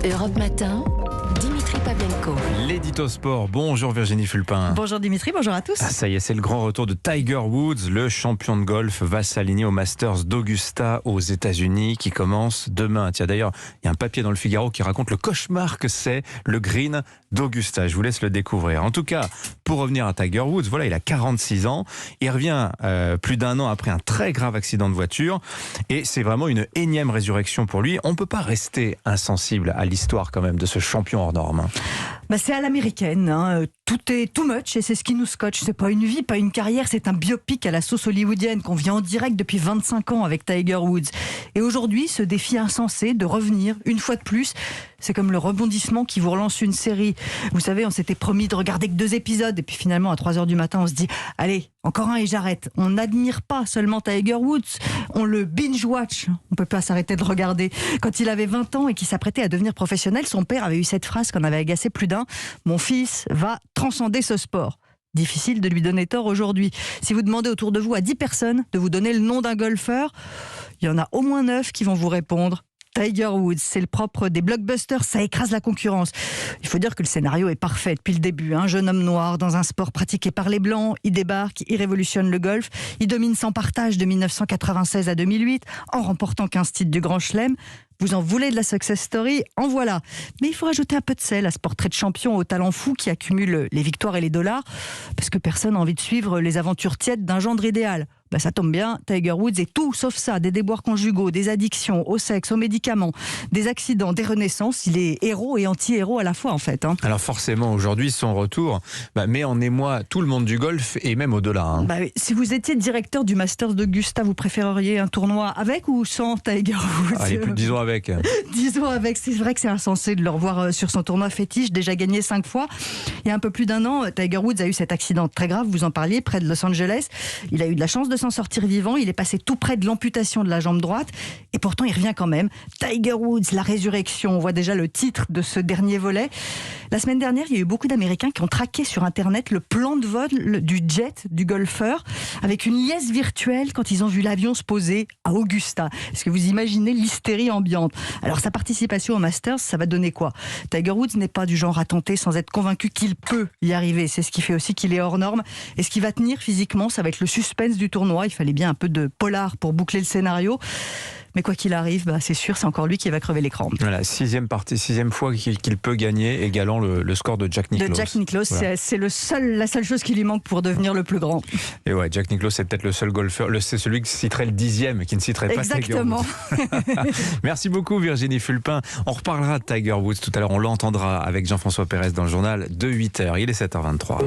Europe Matin, Dimitri Pavlenko. L'édito sport. Bonjour Virginie Fulpin. Bonjour Dimitri, bonjour à tous. Ça y est, c'est le grand retour de Tiger Woods. Le champion de golf va s'aligner au Masters d'Augusta aux États-Unis qui commence demain. Tiens, d'ailleurs, il y a un papier dans le Figaro qui raconte le cauchemar que c'est le green d'Augusta. Je vous laisse le découvrir. En tout cas, pour revenir à Tiger Woods, voilà, il a 46 ans. Il revient plus d'un an après un très grave accident de voiture. Et c'est vraiment une énième résurrection pour lui. On ne peut pas rester insensible à l'histoire quand même de ce champion hors norme. C'est à l'américaine, hein. Tout est too much et c'est ce qui nous scotche. C'est pas une vie, pas une carrière, c'est un biopic à la sauce hollywoodienne qu'on vit en direct depuis 25 ans avec Tiger Woods. Et aujourd'hui, ce défi insensé de revenir une fois de plus, c'est comme le rebondissement qui vous relance une série. Vous savez, on s'était promis de regarder que 2 épisodes et puis finalement à 3h du matin, on se dit « Allez, encore un et j'arrête ». On n'admire pas seulement Tiger Woods, on le binge-watch. On peut pas s'arrêter de le regarder. Quand il avait 20 ans et qu'il s'apprêtait à devenir professionnel, son père avait eu cette phrase qu'on avait agacé plus d'un « Mon fils va transcender ce sport ». Difficile de lui donner tort aujourd'hui. Si vous demandez autour de vous à 10 personnes de vous donner le nom d'un golfeur, il y en a au moins 9 qui vont vous répondre Tiger Woods. C'est le propre des blockbusters, ça écrase la concurrence. Il faut dire que le scénario est parfait depuis le début. Un jeune homme noir dans un sport pratiqué par les Blancs, il débarque, il révolutionne le golf, il domine sans partage de 1996 à 2008 en remportant 15 titres du Grand Chelem. Vous en voulez de la success story? En voilà. Mais il faut rajouter un peu de sel à ce portrait de champion au talent fou qui accumule les victoires et les dollars, parce que personne n'a envie de suivre les aventures tièdes d'un gendre idéal. Ça tombe bien, Tiger Woods est tout sauf ça. Des déboires conjugaux, des addictions au sexe, aux médicaments, des accidents, des renaissances. Il est héros et anti-héros à la fois en fait. Alors forcément, aujourd'hui, son retour met en émoi tout le monde du golf et même au-delà. Si vous étiez directeur du Masters d'Augusta, vous préféreriez un tournoi avec ou sans Tiger Woods? Allez, disons avec. Disons avec, c'est vrai que c'est insensé de le revoir sur son tournoi fétiche, déjà gagné 5 fois. Il y a un peu plus d'un an, Tiger Woods a eu cet accident très grave, vous en parliez, près de Los Angeles. Il a eu de la chance de s'en sortir vivant, il est passé tout près de l'amputation de la jambe droite et pourtant il revient quand même. Tiger Woods, la résurrection, on voit déjà le titre de ce dernier volet. La semaine dernière, il y a eu beaucoup d'Américains qui ont traqué sur Internet le plan de vol du jet du golfeur avec une liesse virtuelle quand ils ont vu l'avion se poser à Augusta. Est-ce que vous imaginez l'hystérie ambiante? Alors sa participation au Masters, ça va donner quoi? Tiger Woods n'est pas du genre à tenter sans être convaincu qu'il peut y arriver. C'est ce qui fait aussi qu'il est hors norme. Et ce qui va tenir physiquement, ça va être le suspense du tournoi. Il fallait bien un peu de polar pour boucler le scénario. Mais quoi qu'il arrive, c'est sûr, c'est encore lui qui va crever l'écran. Voilà, 6e fois qu'il peut gagner, égalant le score de Jack Nicklaus. De Jack Nicklaus, voilà. C'est la seule chose qui lui manque pour devenir le plus grand. Et ouais, Jack Nicklaus, c'est peut-être le seul golfeur, c'est celui qui citerait le 10e, qui ne citerait pas Tiger Woods. Exactement. Merci beaucoup Virginie Fulpin. On reparlera de Tiger Woods tout à l'heure, on l'entendra avec Jean-François Pérez dans le journal de 8h. Il est 7h23.